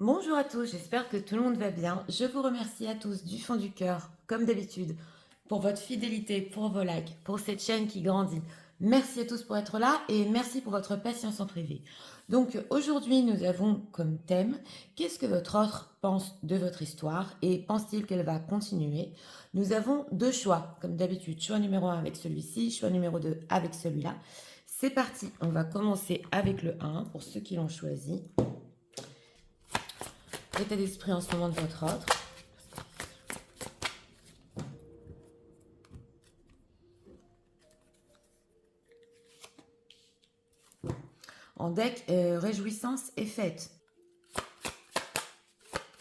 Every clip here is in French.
Bonjour à tous, j'espère que tout le monde va bien. Je vous remercie à tous du fond du cœur, comme d'habitude, pour votre fidélité, pour vos likes, pour cette chaîne qui grandit. Merci à tous pour être là et merci pour votre patience en privé. Donc aujourd'hui, nous avons comme thème, qu'est-ce que votre autre pense de votre histoire et pense-t-il qu'elle va continuer? Nous avons deux choix, comme d'habitude, choix numéro 1 avec celui-ci, choix numéro 2 avec celui-là. C'est parti, on va commencer avec le 1 pour ceux qui l'ont choisi. L'état d'esprit en ce moment de votre autre. En deck, réjouissance et fête.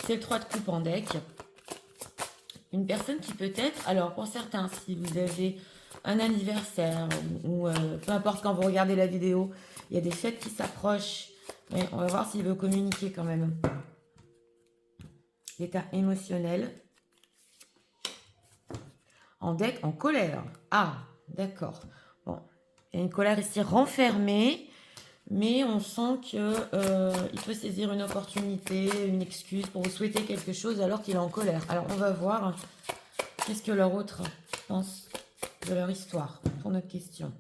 C'est le 3 de coupe en deck. Une personne qui peut-être, alors pour certains, si vous avez un anniversaire ou peu importe quand vous regardez la vidéo, il y a des fêtes qui s'approchent. Mais on va voir s'il veut communiquer quand même. L'état émotionnel. En deck, en colère. Ah, d'accord. Bon, il y a une colère ici renfermée. Mais on sent qu'il peut saisir une opportunité, une excuse pour vous souhaiter quelque chose alors qu'il est en colère. Alors on va voir qu'est-ce que leur autre pense de leur histoire pour notre question.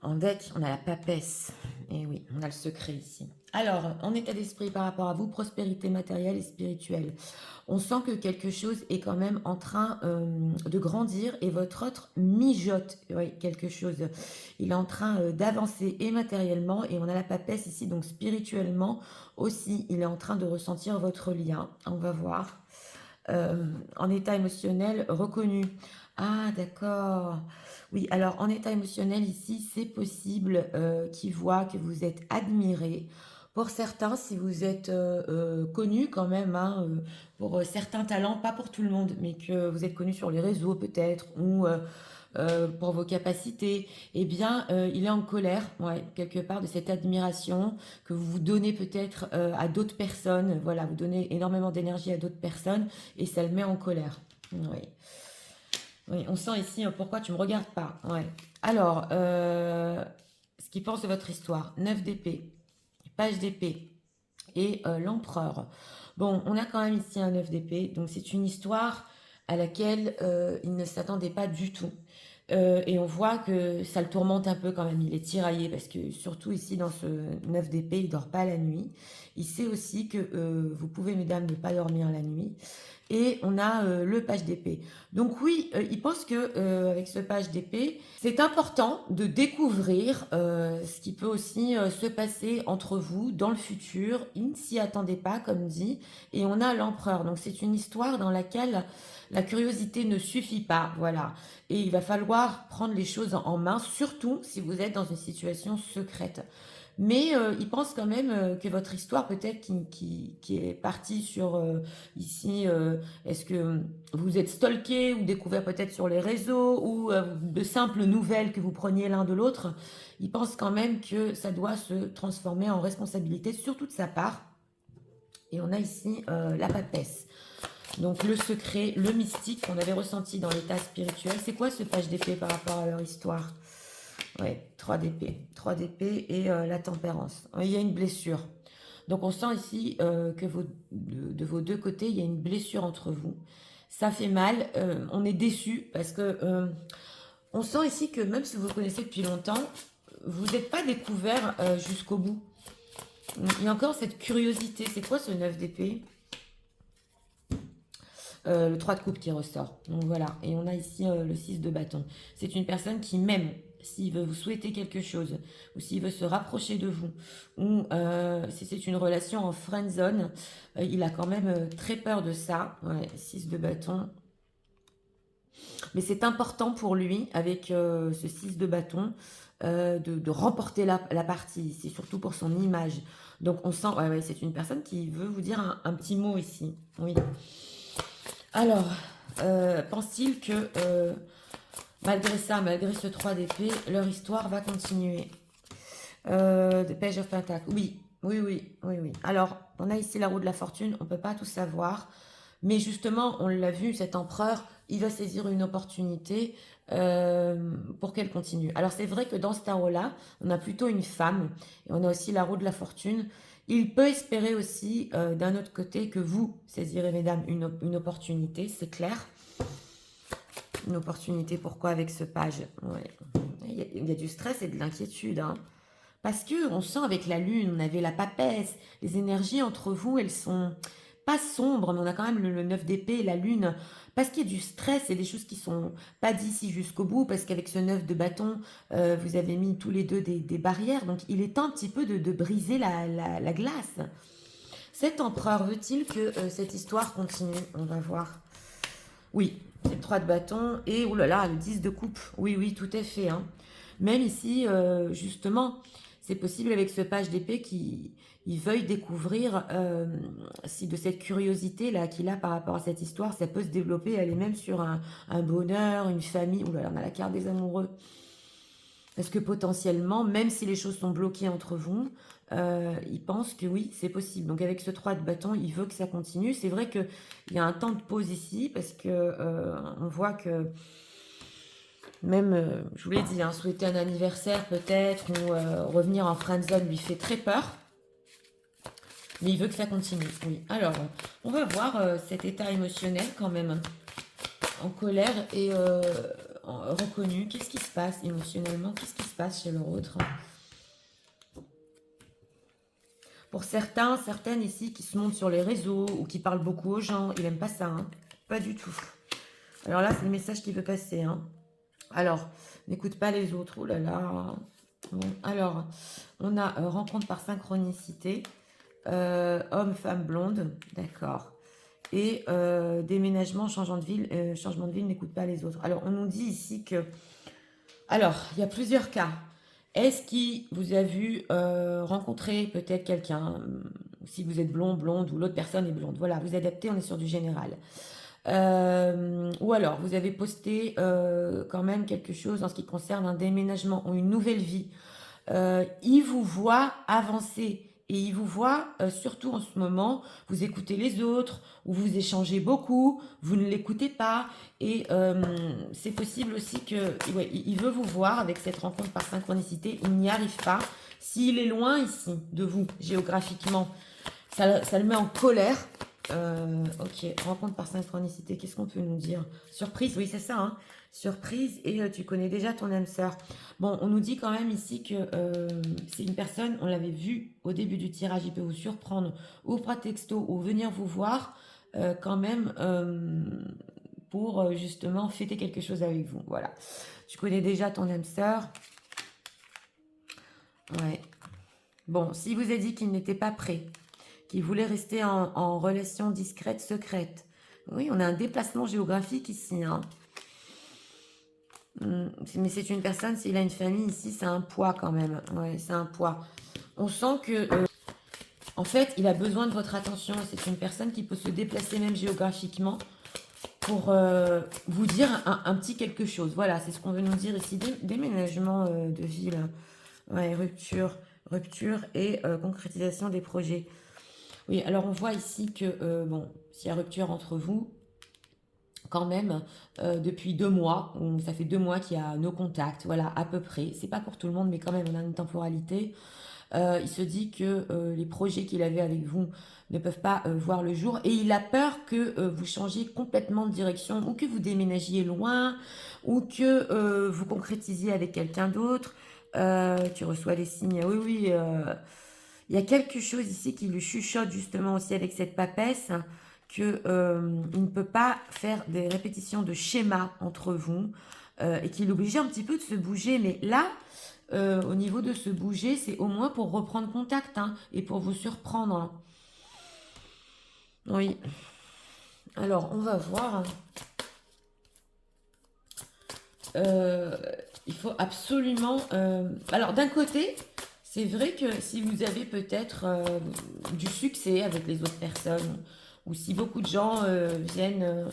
En deck, on a la papesse. Et oui, on a le secret ici. Alors, en état d'esprit par rapport à vous, prospérité matérielle et spirituelle. On sent que quelque chose est quand même en train de grandir et votre autre mijote quelque chose. Il est en train d'avancer et matériellement et on a la papesse ici, donc spirituellement aussi, il est en train de ressentir votre lien. On va voir. En état émotionnel reconnu. Ah, d'accord. Oui, alors en état émotionnel ici, c'est possible qu'il voit que vous êtes admiré. Pour certains, si vous êtes connu quand même, hein, pour certains talents, pas pour tout le monde, mais que vous êtes connu sur les réseaux peut-être, ou pour vos capacités, eh bien, il est en colère, ouais, quelque part, de cette admiration que vous vous donnez peut-être à d'autres personnes. Voilà, vous donnez énormément d'énergie à d'autres personnes et ça le met en colère. Oui. Oui, on sent ici pourquoi tu me regardes pas. Ouais. Alors, ce qu'il pense de votre histoire, 9 d'épée, page d'épée et l'empereur. Bon, on a quand même ici un 9 d'épée, donc c'est une histoire à laquelle il ne s'attendait pas du tout. Et on voit que ça le tourmente un peu quand même, il est tiraillé parce que surtout ici dans ce 9 d'épée, il dort pas la nuit. Il sait aussi que vous pouvez, mesdames, ne pas dormir la nuit. Et on a le page d'épée. Donc oui, il pense que avec ce page d'épée, c'est important de découvrir ce qui peut aussi se passer entre vous dans le futur. Il ne s'y attendait pas, comme dit. Et on a l'empereur. Donc c'est une histoire dans laquelle la curiosité ne suffit pas, voilà. Et il va falloir prendre les choses en main, surtout si vous êtes dans une situation secrète. Mais il pense quand même que votre histoire, peut-être qui est partie sur ici, est-ce que vous êtes stalké ou découvert peut-être sur les réseaux ou de simples nouvelles que vous preniez l'un de l'autre, il pense quand même que ça doit se transformer en responsabilité, surtout de sa part. Et on a ici la papesse. Donc le secret, le mystique qu'on avait ressenti dans l'état spirituel. C'est quoi ce page d'épée par rapport à leur histoire? Ouais, 3 d'épée. 3 d'épée et la tempérance. Il y a une blessure. Donc on sent ici que de vos deux côtés, il y a une blessure entre vous. Ça fait mal, on est déçu parce que on sent ici que même si vous vous connaissez depuis longtemps, vous n'êtes pas découvert jusqu'au bout. Il y a encore cette curiosité. C'est quoi ce 9 d'épée? Le 3 de coupe qui ressort. Donc voilà. Et on a ici le 6 de bâton. C'est une personne qui m'aime. S'il veut vous souhaiter quelque chose, ou s'il veut se rapprocher de vous, ou si c'est une relation en friend zone, il a quand même très peur de ça. Ouais, 6 de bâton. Mais c'est important pour lui, avec ce 6 de bâton, de remporter la partie. C'est surtout pour son image. Donc on sent, ouais, ouais, c'est une personne qui veut vous dire un petit mot ici. Oui. Alors, pense-t-il que malgré ça, malgré ce 3 d'épée, leur histoire va continuer? The Page of Pentacle. Oui, oui, oui, oui, oui. Alors, on a ici la roue de la fortune. On ne peut pas tout savoir. Mais justement, on l'a vu, cet empereur, il va saisir une opportunité pour qu'elle continue. Alors c'est vrai que dans ce tarot-là, on a plutôt une femme et on a aussi la roue de la fortune. Il peut espérer aussi, d'un autre côté, que vous saisirez, mesdames, une opportunité, c'est clair. Une opportunité, pourquoi avec ce page? Ouais. Il y a du stress et de l'inquiétude, hein. Parce que on sent avec la lune, on avait la papesse, les énergies entre vous, elles sont pas sombres, mais on a quand même le 9 d'épée, la lune, parce qu'il y a du stress et des choses qui sont pas d'ici jusqu'au bout, parce qu'avec ce 9 de bâton, vous avez mis tous les deux des barrières, donc il est temps un petit peu de briser la glace. Cet empereur veut-il que cette histoire continue? On va voir. Oui, c'est le 3 de bâton et oh là là, le 10 de coupe. Oui, oui, tout est fait, hein. Même ici, justement, c'est possible avec ce page d'épée qu'il veuille découvrir si de cette curiosité-là qu'il a par rapport à cette histoire, ça peut se développer, aller même sur un bonheur, une famille. Ouh là là, on a la carte des amoureux. Parce que potentiellement, même si les choses sont bloquées entre vous, il pense que oui, c'est possible. Donc avec ce 3 de bâton, il veut que ça continue. C'est vrai qu'il y a un temps de pause ici, parce que on voit que même, je vous l'ai dit, hein, souhaiter un anniversaire peut-être, ou revenir en friend zone lui fait très peur. Mais il veut que ça continue, oui. Alors, on va voir cet état émotionnel quand même, en colère et reconnu. Qu'est-ce qui se passe émotionnellement? Qu'est-ce qui se passe chez l'autre? Pour certains, certaines ici qui se montrent sur les réseaux ou qui parlent beaucoup aux gens, il n'aime pas ça, hein. Pas du tout. Alors là, c'est le message qu'il veut passer, hein. Alors, n'écoute pas les autres. Oh là là. Bon, alors, on a rencontre par synchronicité, homme, femme, blonde, d'accord. Et déménagement, changement de ville, n'écoute pas les autres. Alors, on nous dit ici que... Alors, il y a plusieurs cas. Est-ce qu'il vous a vu rencontrer peut-être quelqu'un, si vous êtes blond, blonde, ou l'autre personne est blonde? Voilà, vous adaptez, on est sur du général. Ou alors, vous avez posté quand même quelque chose en ce qui concerne un déménagement ou une nouvelle vie. Il vous voit avancer et il vous voit, surtout en ce moment, vous écoutez les autres ou vous échangez beaucoup, vous ne l'écoutez pas et c'est possible aussi que ouais, il veut vous voir avec cette rencontre par synchronicité, il n'y arrive pas. S'il est loin ici de vous, géographiquement, ça le met en colère. Ok, rencontre par synchronicité, qu'est-ce qu'on peut nous dire? Surprise, oui c'est ça, hein. Surprise et tu connais déjà ton âme sœur. Bon, on nous dit quand même ici que c'est une personne, on l'avait vu au début du tirage, il peut vous surprendre ou par texto ou venir vous voir quand même pour justement fêter quelque chose avec vous. Voilà, tu connais déjà ton âme sœur. Ouais. Bon, si vous a dit qu'il n'était pas prêt, qu'il voulait rester en relation discrète, secrète. Oui, on a un déplacement géographique ici, hein. Mais c'est une personne, s'il a une famille ici, c'est un poids quand même. Ouais, c'est un poids. On sent que, en fait, il a besoin de votre attention. C'est une personne qui peut se déplacer même géographiquement pour vous dire un petit quelque chose. Voilà, c'est ce qu'on veut nous dire ici. Déménagement de ville. Ouais, rupture et concrétisation des projets. Oui, alors on voit ici que, bon, s'il y a rupture entre vous, quand même, depuis 2 mois, ça fait 2 mois qu'il y a nos contacts, voilà, à peu près. C'est pas pour tout le monde, mais quand même, on a une temporalité. Il se dit que les projets qu'il avait avec vous ne peuvent pas voir le jour et il a peur que vous changiez complètement de direction ou que vous déménagiez loin ou que vous concrétisiez avec quelqu'un d'autre. Tu reçois les signes, oui, oui. Il y a quelque chose ici qui lui chuchote justement aussi avec cette papesse, que il ne peut pas faire des répétitions de schémas entre vous et qu'il est obligé un petit peu de se bouger. Mais là, au niveau de se bouger, c'est au moins pour reprendre contact hein, et pour vous surprendre, hein. Oui. Alors, on va voir. Il faut absolument... Alors, d'un côté, c'est vrai que si vous avez peut-être du succès avec les autres personnes, ou si beaucoup de gens viennent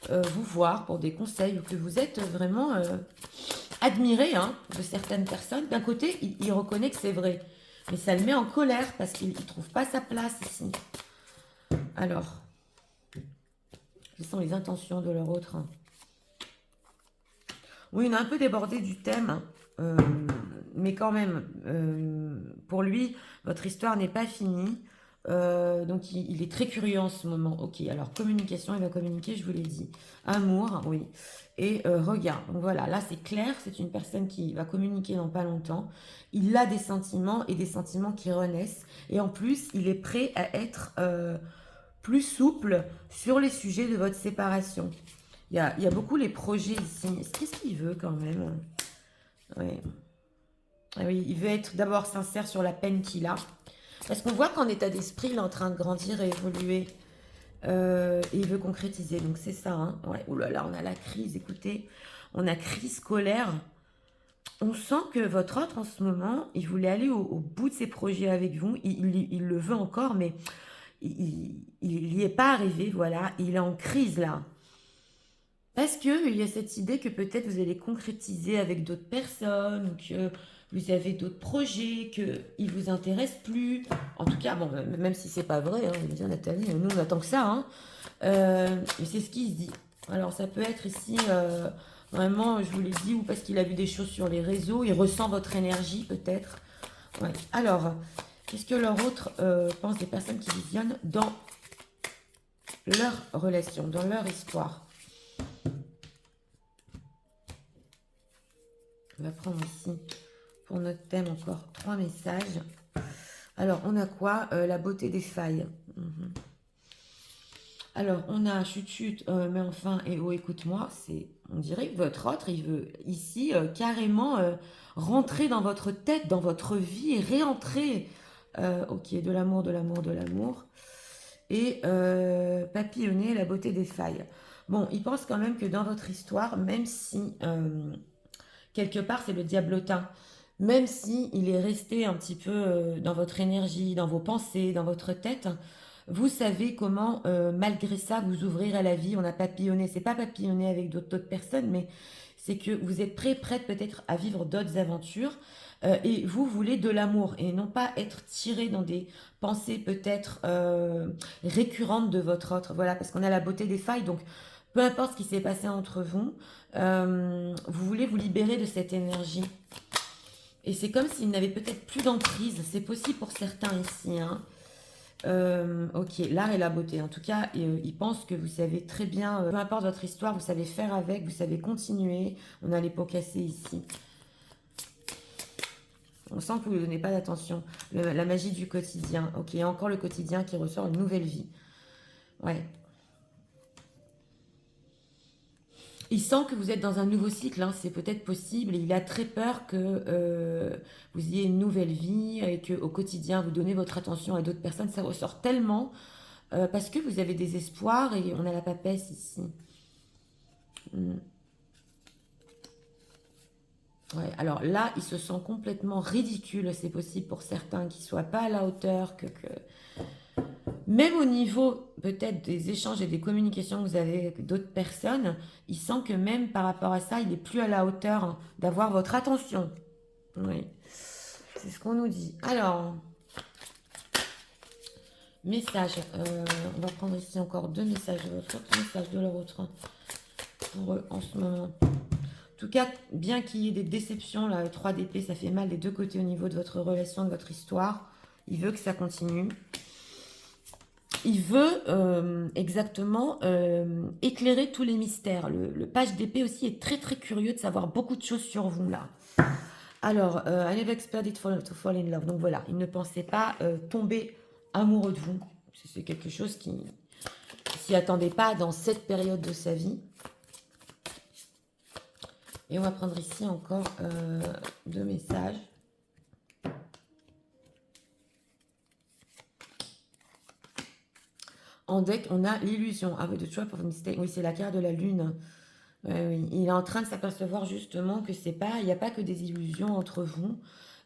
vous voir pour des conseils, ou que vous êtes vraiment admiré hein, de certaines personnes, d'un côté, il reconnaît que c'est vrai. Mais ça le met en colère parce qu'il ne trouve pas sa place ici. Alors, Quelles sont les intentions de leur autre? Oui, on a un peu débordé du thème, hein, mais quand même, pour lui, votre histoire n'est pas finie. Donc il est très curieux en ce moment. Ok, alors communication, il va communiquer, je vous l'ai dit. Amour, oui. Et regard. Donc voilà, là c'est clair, c'est une personne qui va communiquer dans pas longtemps. Il a des sentiments et des sentiments qui renaissent. Et en plus, il est prêt à être plus souple sur les sujets de votre séparation. Il y a beaucoup les projets ici. Qu'est-ce qu'il veut quand même? Ouais. Ah oui, il veut être d'abord sincère sur la peine qu'il a. Parce qu'on voit qu'en état d'esprit, il est en train de grandir et évoluer. Et il veut concrétiser. Donc c'est ça. Hein. Ouais. Ouh là là, on a la crise. Écoutez, on a crise, colère. On sent que votre autre, en ce moment, il voulait aller au bout de ses projets avec vous. Il le veut encore, mais il n'y est pas arrivé. Voilà. Il est en crise là. Parce qu'il y a cette idée que peut-être vous allez concrétiser avec d'autres personnes, ou que vous avez d'autres projets, qu'ils ne vous intéressent plus. En tout cas, bon, même si c'est pas vrai, hein, vous dire Nathalie, nous on attend que ça. Hein. Mais c'est ce qu'il se dit. Alors ça peut être ici, vraiment, je vous l'ai dit, ou parce qu'il a vu des choses sur les réseaux, il ressent votre énergie peut-être. Ouais. Alors, qu'est-ce que leur autre pense des personnes qui visionnent dans leur relation, dans leur histoire? On va prendre ici, pour notre thème, encore 3 messages. Alors, on a quoi? La beauté des failles. Alors, on a chut, mais enfin, et oh, écoute-moi, on dirait que votre autre, il veut ici carrément rentrer dans votre tête, dans votre vie et réentrer. Ok, de l'amour, de l'amour, de l'amour. Et papillonner la beauté des failles. Bon, il pense quand même que dans votre histoire, même si quelque part c'est le diablotin, même si il est resté un petit peu dans votre énergie, dans vos pensées, dans votre tête, vous savez comment malgré ça vous ouvrir à la vie. On a papillonné, c'est pas papillonner avec d'autres personnes, mais c'est que vous êtes prête peut-être à vivre d'autres aventures. Et vous voulez de l'amour et non pas être tiré dans des pensées peut-être récurrentes de votre autre. Voilà, parce qu'on a la beauté des failles. Donc, peu importe ce qui s'est passé entre vous, vous voulez vous libérer de cette énergie. Et c'est comme s'il n'avait peut-être plus d'emprise. C'est possible pour certains ici. Hein. Ok, l'art et la beauté. En tout cas, il pense que vous savez très bien, peu importe votre histoire, vous savez faire avec, vous savez continuer. On a les pots cassés ici. On sent que vous ne lui donnez pas d'attention. La magie du quotidien. Ok, encore le quotidien qui ressort une nouvelle vie. Ouais. Il sent que vous êtes dans un nouveau cycle, hein, c'est peut-être possible. Et il a très peur que vous ayez une nouvelle vie et qu'au quotidien, vous donnez votre attention à d'autres personnes. Ça ressort tellement parce que vous avez des espoirs et on a la papesse ici. Mm. Ouais, alors là, il se sent complètement ridicule. C'est possible pour certains qui ne soient pas à la hauteur, même au niveau peut-être des échanges et des communications que vous avez avec d'autres personnes, il sent que même par rapport à ça, il n'est plus à la hauteur hein, d'avoir votre attention. Oui, c'est ce qu'on nous dit. Alors, message. On va prendre ici encore 2 messages de votre autre, message de leur autre pour eux en ce moment. En tout cas, bien qu'il y ait des déceptions, là, 3 d'épée, ça fait mal des deux côtés au niveau de votre relation, de votre histoire. Il veut que ça continue. Il veut exactement éclairer tous les mystères. Le page d'épée aussi est très très curieux de savoir beaucoup de choses sur vous là. Alors, I never expected to fall in love. Donc voilà, il ne pensait pas tomber amoureux de vous. C'est quelque chose qui ne s'y attendait pas dans cette période de sa vie. Et on va prendre ici encore 2 messages. En deck, on a l'illusion. Ah oui, the trap of mistake. Oui, c'est la carte de la lune. Oui. Il est en train de s'apercevoir justement que il n'y a pas que des illusions entre vous.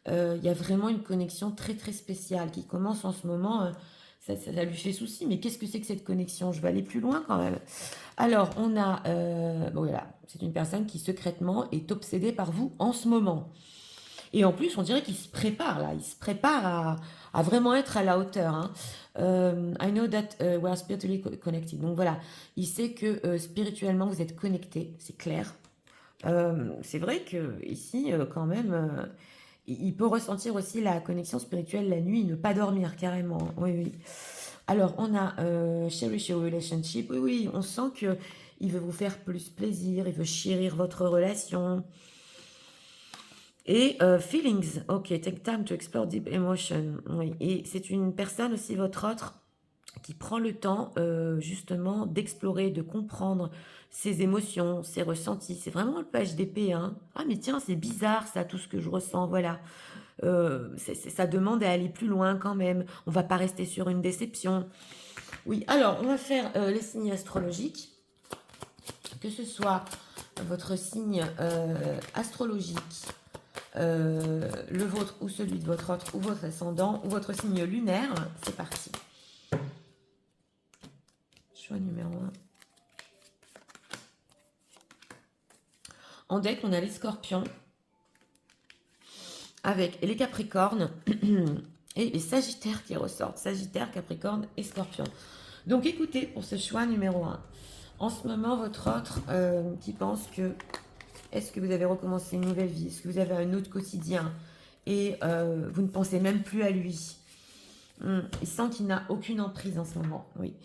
Il y a vraiment une connexion très très spéciale qui commence en ce moment. Ça lui fait souci. Mais qu'est-ce que c'est que cette connexion? Je vais aller plus loin quand même. Alors, on a... bon, voilà. C'est une personne qui secrètement est obsédée par vous en ce moment. Et en plus, on dirait qu'il se prépare là, il se prépare à vraiment être à la hauteur, hein. I know that we are spiritually connected. Donc voilà, il sait que spirituellement vous êtes connectés, c'est clair. C'est vrai que ici, quand même, il peut ressentir aussi la connexion spirituelle la nuit, ne pas dormir carrément. Oui, oui. Alors, on a cherish your relationship. Oui, oui, on sent que il veut vous faire plus plaisir, il veut chérir votre relation. Et feelings, ok, take time to explore deep emotion. Oui, et c'est une personne aussi, votre autre, qui prend le temps justement d'explorer, de comprendre ses émotions, ses ressentis. C'est vraiment le page d'épée, hein. Ah mais tiens, c'est bizarre ça, tout ce que je ressens, voilà. Ça demande à aller plus loin quand même. On va pas rester sur une déception. Oui, alors on va faire les signes astrologiques, que ce soit votre signe astrologique, le vôtre ou celui de votre autre, ou votre ascendant, ou votre signe lunaire. C'est parti. Choix numéro 1. En deck, on a les scorpions, avec les capricornes et les sagittaires qui ressortent. Sagittaire, capricorne et scorpion. Donc écoutez, pour ce choix numéro 1, en ce moment, votre autre qui pense que est-ce que vous avez recommencé une nouvelle vie, est-ce que vous avez un autre quotidien et vous ne pensez même plus à lui. Il sent qu'il n'a aucune emprise en ce moment, oui.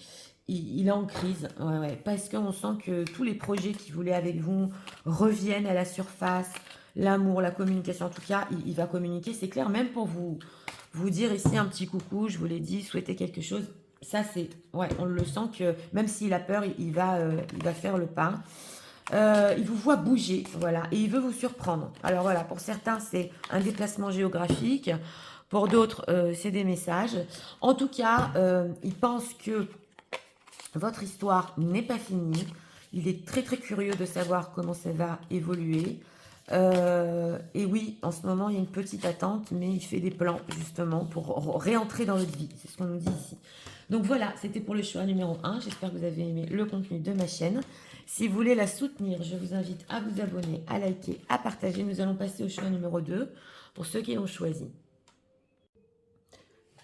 Il est en crise, ouais, parce qu'on sent que tous les projets qu'il voulait avec vous reviennent à la surface. L'amour, la communication, en tout cas, il va communiquer, c'est clair, même pour vous dire ici un petit coucou, je vous l'ai dit, souhaiter quelque chose. Ça, c'est, ouais, on le sent que même s'il a peur, il va faire le pas. Il vous voit bouger, voilà, et il veut vous surprendre. Alors voilà, pour certains, c'est un déplacement géographique, pour d'autres, c'est des messages. En tout cas, il pense que votre histoire n'est pas finie. Il est très très curieux de savoir comment ça va évoluer. Et oui, en ce moment, il y a une petite attente, mais il fait des plans justement pour réentrer dans votre vie. C'est ce qu'on nous dit ici. Donc voilà, c'était pour le choix numéro 1. J'espère que vous avez aimé le contenu de ma chaîne. Si vous voulez la soutenir, je vous invite à vous abonner, à liker, à partager. Nous allons passer au choix numéro 2 pour ceux qui l'ont choisi.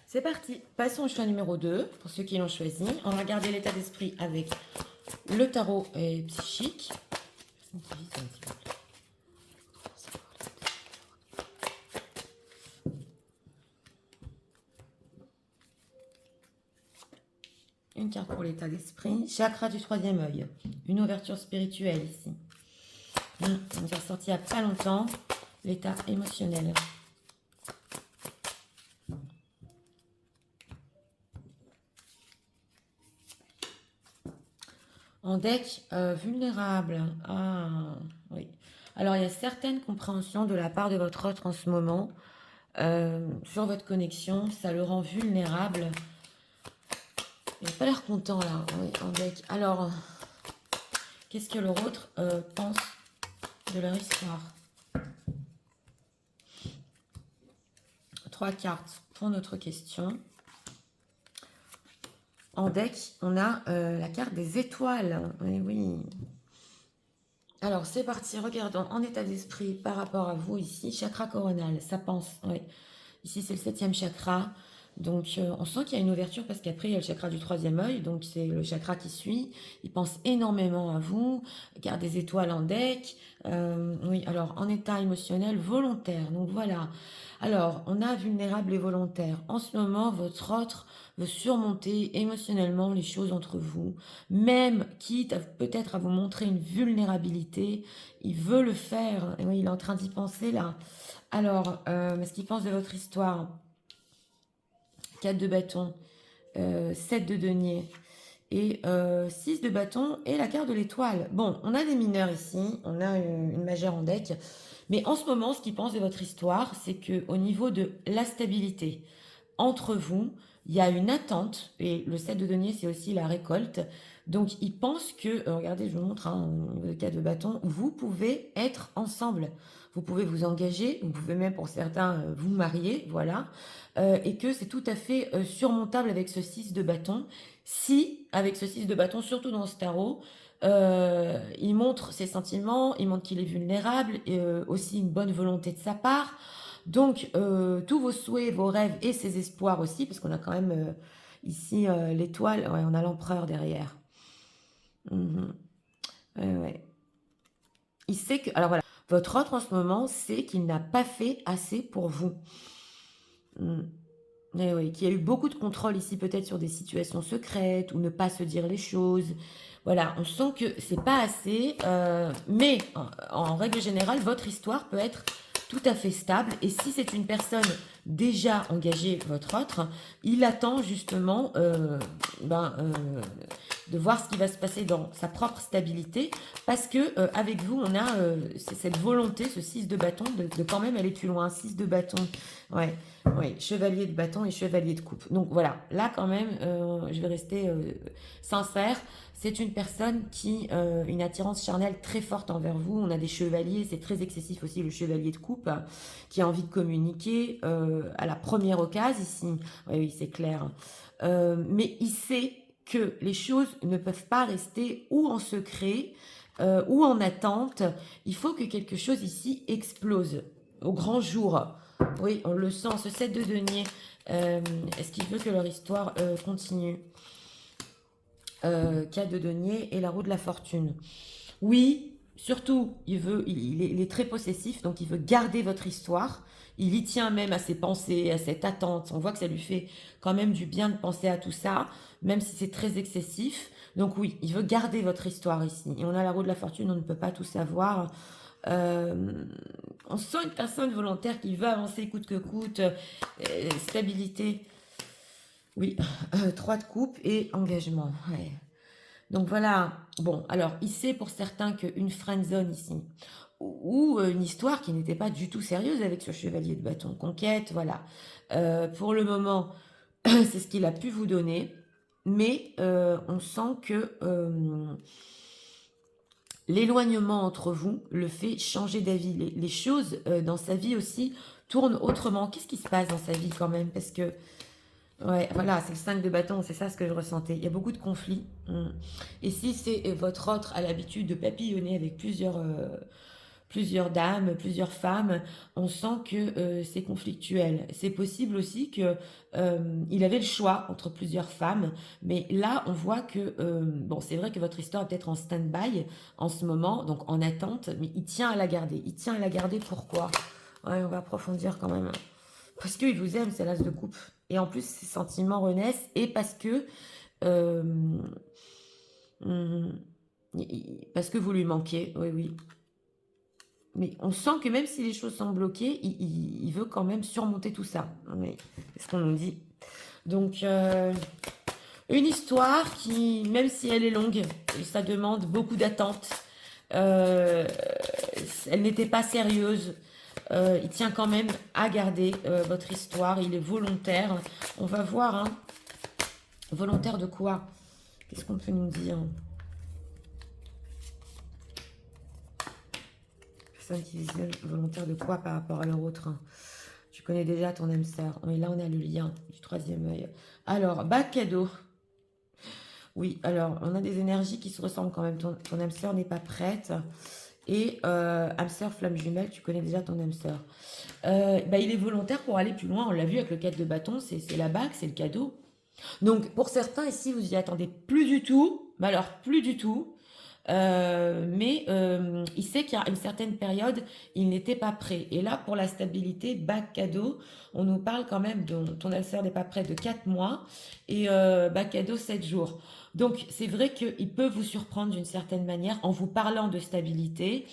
C'est parti, passons au choix numéro 2 pour ceux qui l'ont choisi. On va garder l'état d'esprit avec le tarot psychique. Une carte pour l'état d'esprit. Chakra du troisième œil. Une ouverture spirituelle ici. On nous a sorti il n'y a pas longtemps l'état émotionnel. En deck, vulnérable. Ah, oui. Alors, il y a certaines compréhensions de la part de votre autre en ce moment sur votre connexion. Ça le rend vulnérable. Il n'a pas l'air content, là, oui, en deck. Alors, qu'est-ce que leur autre pense de leur histoire? 3 cartes pour notre question. En deck, on a la carte des étoiles. Oui, oui. Alors, c'est parti. Regardons en état d'esprit par rapport à vous ici. Chakra coronal, ça pense. Oui. Ici, c'est le 7e chakra. Donc, on sent qu'il y a une ouverture parce qu'après, il y a le chakra du troisième œil. Donc, c'est le chakra qui suit. Il pense énormément à vous. Carte des étoiles en deck. Oui, alors, en état émotionnel volontaire. Donc, voilà. Alors, on a vulnérable et volontaire. En ce moment, votre autre veut surmonter émotionnellement les choses entre vous. Même quitte peut-être à vous montrer une vulnérabilité, il veut le faire. Et oui, il est en train d'y penser là. Alors, ce qu'il pense de votre histoire? 4 de bâton, 7 de denier et 6 de bâton et la carte de l'étoile. Bon, on a des mineurs ici, on a une majeure en deck. Mais en ce moment, ce qu'il pense de votre histoire, c'est qu'au niveau de la stabilité entre vous, il y a une attente, et le 7 de denier, c'est aussi la récolte. Donc, il pense que, regardez, je vous montre au niveau de 4 de bâton, vous pouvez être ensemble. Vous pouvez vous engager, vous pouvez même pour certains vous marier, voilà. Et que c'est tout à fait surmontable avec ce 6 de bâton. Si, avec ce 6 de bâton, surtout dans ce tarot, il montre ses sentiments, il montre qu'il est vulnérable, et aussi une bonne volonté de sa part. Donc, tous vos souhaits, vos rêves et ses espoirs aussi, parce qu'on a quand même ici l'étoile, ouais, on a l'empereur derrière. Mhm. Ouais, ouais. Il sait que, alors voilà, votre autre en ce moment sait qu'il n'a pas fait assez pour vous. Mm. Eh oui, qu'il y a eu beaucoup de contrôle ici peut-être sur des situations secrètes ou ne pas se dire les choses. Voilà, on sent que c'est pas assez, mais en règle générale, votre histoire peut être tout à fait stable. Et si c'est une personne déjà engagée, votre autre, il attend justement de voir ce qui va se passer dans sa propre stabilité, parce que avec vous, on a cette volonté, ce 6 de bâton, de quand même aller plus loin. 6 de bâton, ouais. Oui, chevalier de bâton et chevalier de coupe. Donc voilà, là quand même, je vais rester sincère. C'est une personne qui une attirance charnelle très forte envers vous. On a des chevaliers, c'est très excessif aussi le chevalier de coupe, qui a envie de communiquer à la première occasion ici. Oui, oui, c'est clair. Mais il sait que les choses ne peuvent pas rester ou en secret ou en attente. Il faut que quelque chose ici explose au grand jour. Oui, on le sent, ce 7 de denier. Est-ce qu'il veut que leur histoire continue 4 de denier et la roue de la fortune. Oui, surtout, il est très possessif, donc il veut garder votre histoire. Il y tient même à ses pensées, à cette attente. On voit que ça lui fait quand même du bien de penser à tout ça, même si c'est très excessif. Donc oui, il veut garder votre histoire ici. Et on a la roue de la fortune, on ne peut pas tout savoir. Euh, on sent une personne volontaire qui veut avancer coûte que coûte, stabilité. Oui, 3 de coupe et engagement. Ouais. Donc voilà, bon, alors il sait pour certains qu'une friendzone ici, ou une histoire qui n'était pas du tout sérieuse avec ce chevalier de bâton, conquête, voilà. Pour le moment, c'est ce qu'il a pu vous donner, mais on sent que l'éloignement entre vous le fait changer d'avis. Les choses dans sa vie aussi tournent autrement. Qu'est-ce qui se passe dans sa vie quand même? Parce que, ouais, voilà, c'est le 5 de bâton, c'est ça ce que je ressentais. Il y a beaucoup de conflits. Et si c'est votre autre a l'habitude de papillonner avec plusieurs dames, plusieurs femmes, on sent que c'est conflictuel. C'est possible aussi que il avait le choix entre plusieurs femmes, mais là on voit que bon, c'est vrai que votre histoire est peut-être en stand-by en ce moment, donc en attente, mais il tient à la garder. Il tient à la garder. Pourquoi? Ouais, on va approfondir quand même. Parce qu'il vous aime, c'est l'as de coupe. Et en plus, ses sentiments renaissent et euh, hum, parce que vous lui manquez. Oui, oui. Mais on sent que même si les choses sont bloquées, il veut quand même surmonter tout ça. Oui, c'est ce qu'on nous dit. Donc, une histoire qui, même si elle est longue, ça demande beaucoup d'attente. euh, Elle n'était pas sérieuse. Il tient quand même à garder votre histoire. Il est volontaire. On va voir. Hein. Volontaire de quoi? Qu'est-ce qu'on peut nous dire? Personne qui visionne volontaire de quoi par rapport à leur autre? Tu connais déjà ton âme sœur. Et là, on a le lien du troisième œil. Alors, bac cadeau. Oui, alors, on a des énergies qui se ressemblent quand même. Ton âme sœur n'est pas prête. Et âme sœur, flamme jumelle, tu connais déjà ton âme sœur. Bah, il est volontaire pour aller plus loin. On l'a vu avec le 4 de bâton, c'est la bague, c'est le cadeau. Donc, pour certains ici, vous y attendez plus du tout. Mais alors, plus du tout. Mais il sait qu'il y a une certaine période, il n'était pas prêt. Et là, pour la stabilité, bac cadeau, on nous parle quand même de ton alceur n'est pas prêt de 4 mois et bac cadeau 7 jours. Donc, c'est vrai qu'il peut vous surprendre d'une certaine manière en vous parlant de stabilité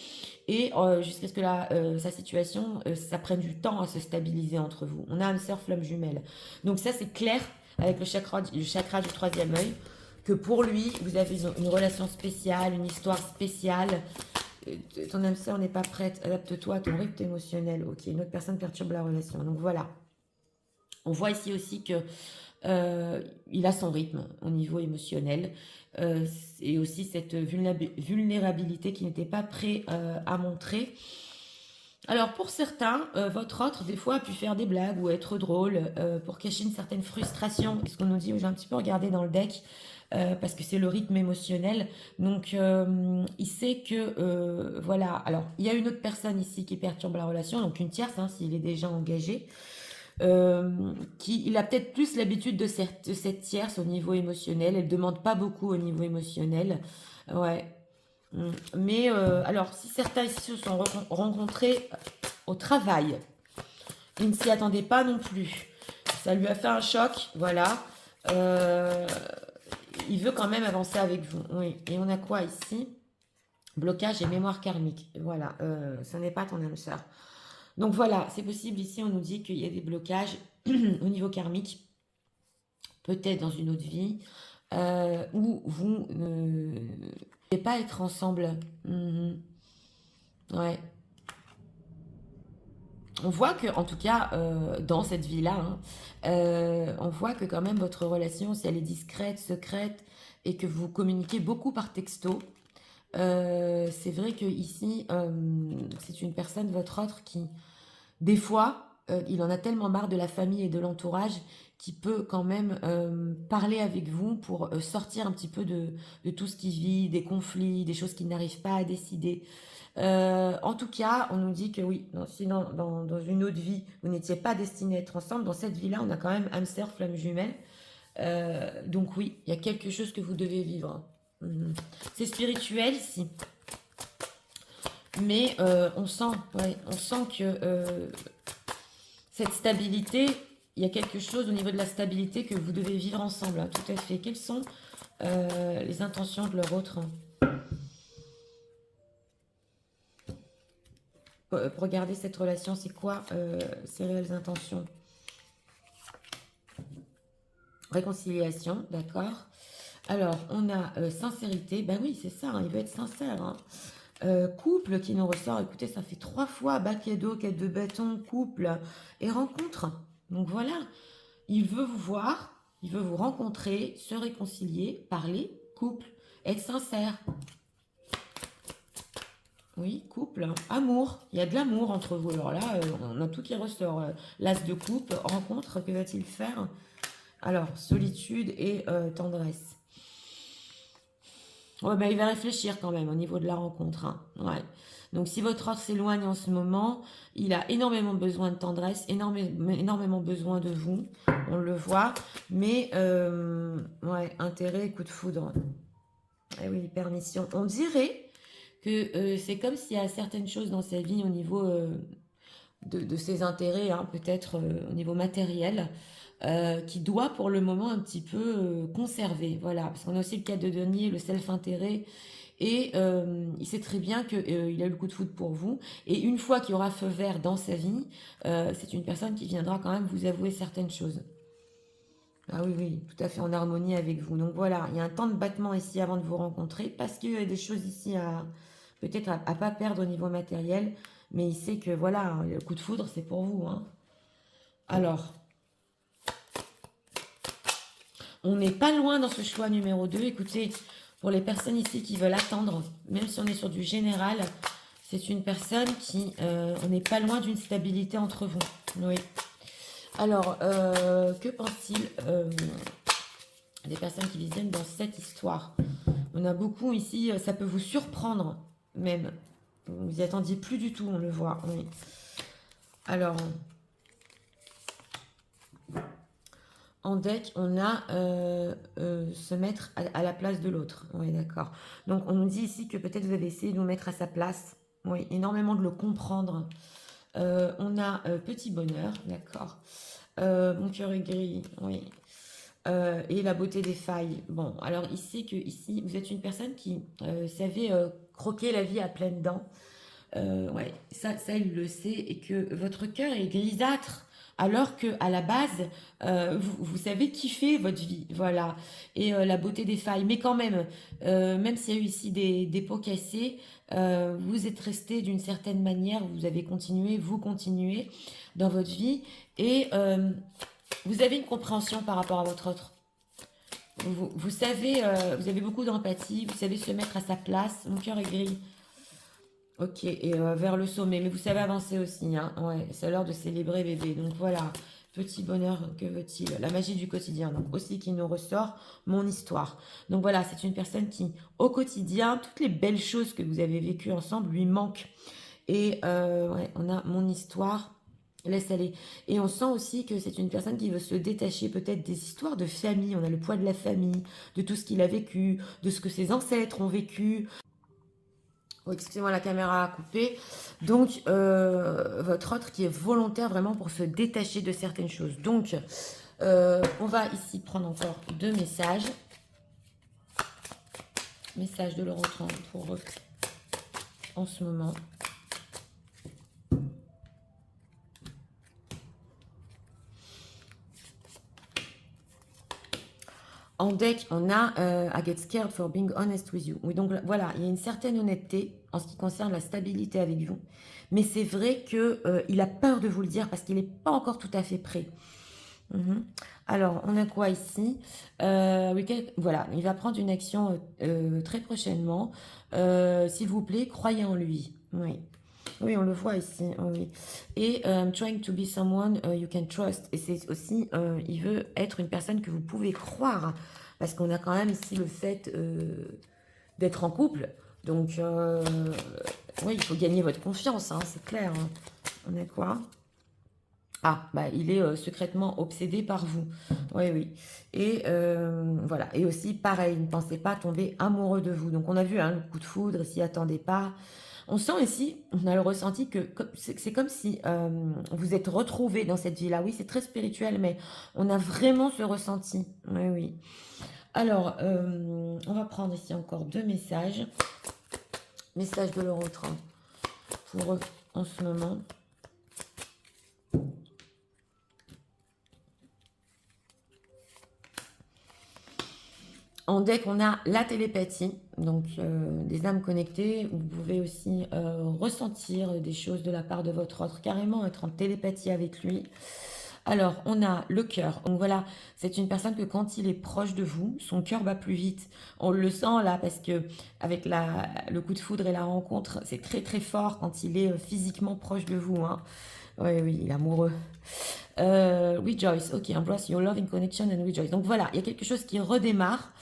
et jusqu'à ce que sa situation, ça prenne du temps à se stabiliser entre vous. On a un sœur flamme jumelle. Donc ça, c'est clair avec le chakra du troisième œil que pour lui, vous avez une relation spéciale, une histoire spéciale. Ton âme sœur n'est pas prête, adapte-toi à ton rythme émotionnel. Ok, une autre personne perturbe la relation. Donc voilà. On voit ici aussi que il a son rythme au niveau émotionnel et aussi cette vulnérabilité qui n'était pas prêt à montrer. Alors pour certains, votre autre des fois a pu faire des blagues ou être drôle pour cacher une certaine frustration. Ce qu'on nous dit, j'ai un petit peu regardé dans le deck, parce que c'est le rythme émotionnel. Donc, il sait que, voilà. Alors, il y a une autre personne ici qui perturbe la relation, donc une tierce, hein, s'il est déjà engagé. Il a peut-être plus l'habitude de cette tierce au niveau émotionnel. Elle ne demande pas beaucoup au niveau émotionnel. Ouais. Mais alors, si certains ici se sont rencontrés au travail, ils ne s'y attendaient pas non plus. Ça lui a fait un choc, voilà. Euh, il veut quand même avancer avec vous. Oui. Et on a quoi ici? Blocage et mémoire karmique. Voilà, ce n'est pas ton âme sœur. Donc voilà, c'est possible ici, on nous dit qu'il y a des blocages au niveau karmique, peut-être dans une autre vie, où vous ne pouvez pas être ensemble. Ouais. On voit que, en tout cas, dans cette vie-là, hein, on voit que quand même votre relation, si elle est discrète, secrète, et que vous communiquez beaucoup par texto, c'est vrai que ici, c'est une personne, votre autre, qui, des fois, il en a tellement marre de la famille et de l'entourage qu'il peut quand même parler avec vous pour sortir un petit peu de tout ce qu'il vit, des conflits, des choses qu'il n'arrive pas à décider. En tout cas, on nous dit que oui, si dans une autre vie, vous n'étiez pas destinés à être ensemble, dans cette vie-là, on a quand même âme sœur, flamme jumelle. Donc oui, il y a quelque chose que vous devez vivre. C'est spirituel ici. Mais on sent que cette stabilité, il y a quelque chose au niveau de la stabilité que vous devez vivre ensemble. Hein, tout à fait. Quelles sont les intentions de leur autre? Pour regarder cette relation, c'est quoi ses réelles intentions? Réconciliation, d'accord. Alors, on a sincérité. Ben oui, c'est ça, hein, il veut être sincère. Hein. Couple qui nous ressort, écoutez, ça fait 3 fois, bac et dos, quête de bâton, couple et rencontre. Donc voilà, il veut vous voir, il veut vous rencontrer, se réconcilier, parler, couple, être sincère. Oui, couple, amour, il y a de l'amour entre vous. Alors là, on a tout qui ressort. L'as de coupe, rencontre, que va-t-il faire? Alors, solitude et tendresse. Ouais, bah, il va réfléchir quand même au niveau de la rencontre. Hein. Ouais. Donc, si votre autre s'éloigne en ce moment, il a énormément besoin de tendresse, énormément besoin de vous. On le voit. Mais, ouais, intérêt, coup de foudre. Eh oui, permission. On dirait que c'est comme s'il y a certaines choses dans sa vie au niveau de ses intérêts, hein, peut-être au niveau matériel, qui doit pour le moment un petit peu conserver. Voilà, parce qu'on a aussi le cas de Denis, le self-intérêt. Et il sait très bien qu'il a eu le coup de foudre pour vous. Et une fois qu'il y aura feu vert dans sa vie, c'est une personne qui viendra quand même vous avouer certaines choses. Ah oui, oui, tout à fait en harmonie avec vous. Donc voilà, il y a un temps de battement ici avant de vous rencontrer, parce qu'il y a des choses ici à peut-être à pas perdre au niveau matériel, mais il sait que voilà, le coup de foudre, c'est pour vous. Hein. Alors, on n'est pas loin dans ce choix numéro 2. Écoutez, pour les personnes ici qui veulent attendre, même si on est sur du général, c'est une personne qui, on n'est pas loin d'une stabilité entre vous. Oui. Alors, que pense-t-il des personnes qui viennent dans cette histoire? On a beaucoup ici, ça peut vous surprendre même. Vous n'y attendiez plus du tout, on le voit. Oui. Alors, en deck, on a se mettre à la place de l'autre. Oui, d'accord. Donc, on nous dit ici que peut-être vous avez essayé de vous mettre à sa place. Oui, énormément de le comprendre. On a petit bonheur, d'accord. Mon cœur est gris, oui. Et la beauté des failles. Bon, alors ici, vous êtes une personne qui savait croquer la vie à pleines dents. Ouais, ça, il le sait, et que votre cœur est grisâtre, alors que à la base, vous savez kiffer votre vie, voilà, et la beauté des failles. Mais quand même s'il y a eu ici des pots cassés, vous êtes resté d'une certaine manière, vous continuez dans votre vie, et vous avez une compréhension par rapport à votre autre. Vous savez, vous avez beaucoup d'empathie, vous savez se mettre à sa place. Mon cœur est gris. Ok, et vers le sommet. Mais vous savez avancer aussi, hein. Ouais, c'est l'heure de célébrer bébé. Donc voilà, Petit bonheur, que veut-il? La magie du quotidien, donc aussi qui nous ressort, mon histoire. Donc voilà, c'est une personne qui, au quotidien, toutes les belles choses que vous avez vécues ensemble lui manquent. Et ouais, on a mon histoire, laisse aller. Et on sent aussi que c'est une personne qui veut se détacher peut-être des histoires de famille. On a le poids de la famille, de tout ce qu'il a vécu, de ce que ses ancêtres ont vécu. Oh, excusez-moi, la caméra a coupé. Donc, votre autre qui est volontaire vraiment pour se détacher de certaines choses. Donc, on va ici prendre encore 2 messages. Message de l'euro 30 pour eux en ce moment. En deck, on a I get scared for being honest with you. Oui, donc voilà, il y a une certaine honnêteté en ce qui concerne la stabilité avec vous. Mais c'est vrai qu'il a peur de vous le dire parce qu'il n'est pas encore tout à fait prêt. Alors, on a quoi ici? Voilà, il va prendre une action très prochainement. S'il vous plaît, croyez en lui. Oui. Oui, on le voit ici. Oui. Et trying to be someone you can trust. Et c'est aussi, il veut être une personne que vous pouvez croire. Parce qu'on a quand même ici le fait d'être en couple. Donc, oui, il faut gagner votre confiance, hein, c'est clair. Hein. On a quoi? Ah, bah, il est secrètement obsédé par vous. Oui, oui. Et voilà. Et aussi, pareil, ne pensez pas tomber amoureux de vous. Donc, on a vu hein, le coup de foudre, il s'y attendait pas. On sent ici, on a le ressenti que c'est comme si vous êtes retrouvés dans cette vie-là. Oui, c'est très spirituel, mais on a vraiment ce ressenti. Oui, oui. Alors, on va prendre ici encore 2 messages. Message de l'euro 30 pour eux en ce moment. En deck, on a la télépathie, donc des âmes connectées. Vous pouvez aussi ressentir des choses de la part de votre autre, carrément être en télépathie avec lui. Alors, on a le cœur. Donc voilà, c'est une personne que quand il est proche de vous, son cœur bat plus vite. On le sent là parce que avec le coup de foudre et la rencontre, c'est très très fort quand il est physiquement proche de vous. Hein. Oui, oui, il est amoureux. Rejoice, ok, embrace your love in connection and rejoice. Donc voilà, il y a quelque chose qui redémarre.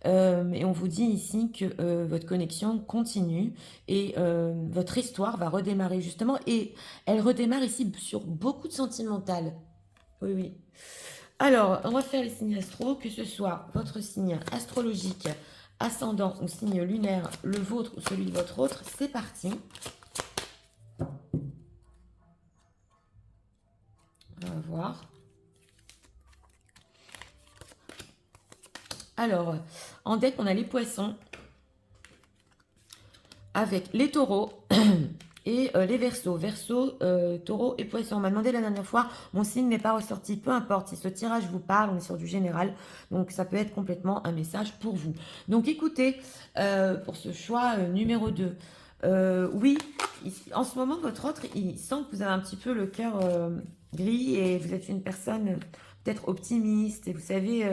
Et on vous dit ici que votre connexion continue et votre histoire va redémarrer justement. Et elle redémarre ici sur beaucoup de sentimental. Oui, oui. Alors, on va faire les signes astro, que ce soit votre signe astrologique, ascendant ou signe lunaire, le vôtre ou celui de votre autre. C'est parti. On va voir. Alors, en deck, on a les poissons avec les taureaux et les verseaux. Verseaux, taureaux et poissons. On m'a demandé la dernière fois, mon signe n'est pas ressorti. Peu importe, si ce tirage vous parle, on est sur du général. Donc, ça peut être complètement un message pour vous. Donc, écoutez, pour ce choix numéro 2. Oui, en ce moment, votre autre, il sent que vous avez un petit peu le cœur gris et vous êtes une personne peut-être optimiste et vous savez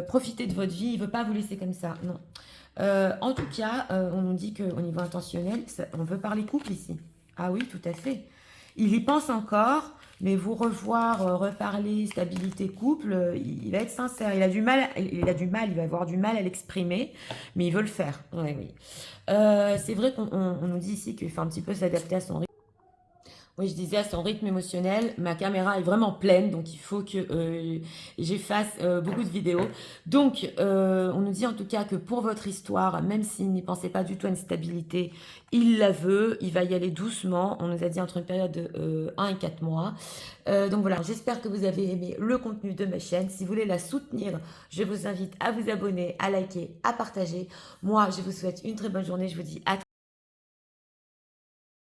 profiter de votre vie. Il ne veut pas vous laisser comme ça, non. En tout cas, on nous dit qu'au niveau intentionnel, on veut parler couple ici. Ah oui, tout à fait. Il y pense encore, mais vous revoir, reparler, stabilité couple, il va être sincère. Il va avoir du mal à l'exprimer, mais il veut le faire. Oui, oui. C'est vrai qu'on nous dit ici qu'il faut un petit peu s'adapter à son rythme. Oui, je disais à son rythme émotionnel, ma caméra est vraiment pleine, donc il faut que j'efface beaucoup de vidéos. Donc, on nous dit en tout cas que pour votre histoire, même s'il n'y pensait pas du tout à une stabilité, il la veut, il va y aller doucement. On nous a dit entre une période de 1 et 4 mois. Donc voilà, j'espère que vous avez aimé le contenu de ma chaîne. Si vous voulez la soutenir, je vous invite à vous abonner, à liker, à partager. Moi, je vous souhaite une très bonne journée. Je vous dis à très